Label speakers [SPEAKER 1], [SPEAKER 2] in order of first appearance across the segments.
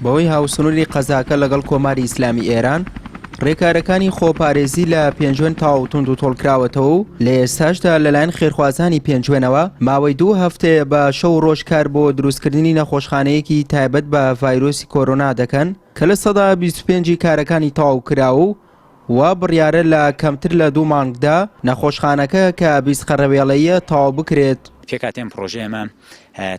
[SPEAKER 1] بەوەی هاوسنووری قەزاکە لەگەڵ کۆماری ئیسلامی ئێران ڕێکارەکانی خۆپارێزی لە پێنجوێن تاوتوند و تۆڵکراوەتەوە و لە ئێستاشدا لەلایەن خێرخوازانی پێنجوێنەوە ماوەی 2 هەفتەیە بە شەو ڕۆژکار بۆ دروستکردنی نەخۆشخانەیەکی تایبەت بە ڤایرۆسی کۆرۆنا دەکەن کە لە سەدا 25 کارەکانی تەواو کراو و بڕیارە لە کەمتر لە 2 مانگدا نەخۆشخانەکە کە 20 قەرەوێڵەیە تەواو بکرێت.
[SPEAKER 2] پێکاتێن پرۆژەیەمە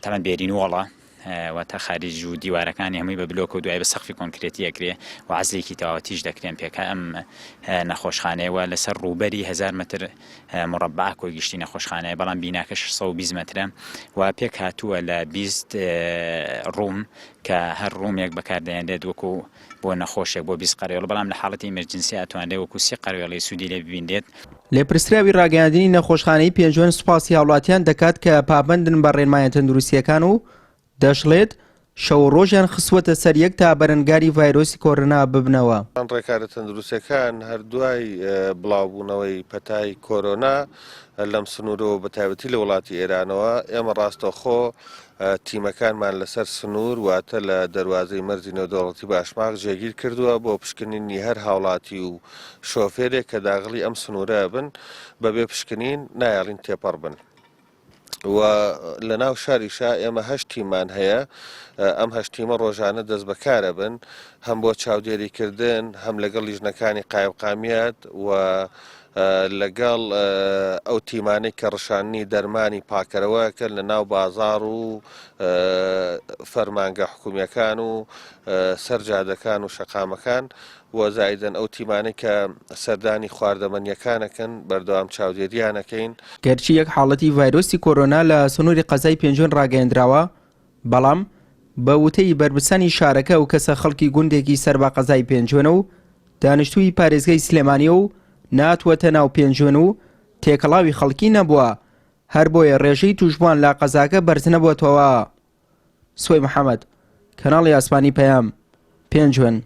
[SPEAKER 2] تەمەەن بێرینوەڵە و تا خارج و دیوارەکانی هەمووی بە بلۆکە و دوای بە سەقفی کۆنکرێتی ئەکرێ و عەزلێکی تەواوەتیش دەکرێن پێکە ئەم نەخۆشخانەیە لەسەر ڕووبەری 1000 متر مربع کۆی گشتی نەخۆشخانەیە بەڵام بیناکە 620 مترە و پێک هاتووە لە 20 ڕووم کە هەر ڕوومێک بەکاردەهێنرێت وەکو بۆ نەخۆشێک بۆ 20 قەرەوێڵ بەڵام لە حاڵەتی ئیمەرجنسی ئەتوانرێت وەکو 30 قەرەوێڵی سوودی لێ ببیندێت.
[SPEAKER 1] لێپرسراوی ڕاگەیاندنی نەخۆشخانەی پێنجوێن سوپاسی هاوڵاتیان دەکات کە پابەندن بە ڕێنمایە تەندروستیەکان و دەشڵێت شەو ڕۆژیان خستوەتە سەر یەک تا بەرەنگاری ڤایرۆسی کۆرۆنا ببنەوە.
[SPEAKER 3] ڕێکارە تەندروستیەکان هەردوای بڵاوبوونەوەی پەتای کۆرۆنا لەم سنوورەوە بە تایبەتی لە وڵاتی ئێرانەوە ئێمە ڕاستەوخۆ تیمەکانمان لەسەر سنوور واتە لە دەواازەی مەرجی نێودەوڵەتی باشماق جێگیر کردووە بۆ پشکنینی هەر هاوڵاتی و شۆفێرێک کە داغڵی ئەم سنوورە بن بەبێ پشکنین نایاڵین تێپەڕ بن. و لە ناو شاریشا ئێمە 8 تیمان هەیە ئەم 8 تیمە ڕۆژانە دەست بەکارە بن هەم بۆ چاودێریکردن هەم لەگەڵ لیژنەکانی قایمقامیات و لەگەڵ ئەو تیمانەی کە ڕشاننی دەرمانی پاکەرەوەکە لە ناو بازاڕ و فەرمانگە حکومیەکان و سەرجادەکان و شەقامەکان و زایدەن ئەو تیمانەی کە سەردانی خواردەمەنیەکانەکەن بەردەوام چاودێریانەکەین.
[SPEAKER 1] گەرچی یەک حاڵەتی ڤایرۆسی کۆرۆنا لە سنووری قەزای پێنجوێن ڕاگەیەندراوە بەڵام بە وتەی بربرسانی شارەکە و کەسە خەڵکی گوندێکی سەر بە قەزای پێنجوێنە و دانیشتووی پارێزگای سلێمانیە و ناتوەتە ناو پێنجوێن و تێکەڵاوی خەڵکی نەبووە هەر بۆیە ڕێژەی توشبووان لە قەزاکە بەرز نەبووەتەوە. سوێ محەممەد کەناڵی ئاسمانی پەیام پێنجوێن.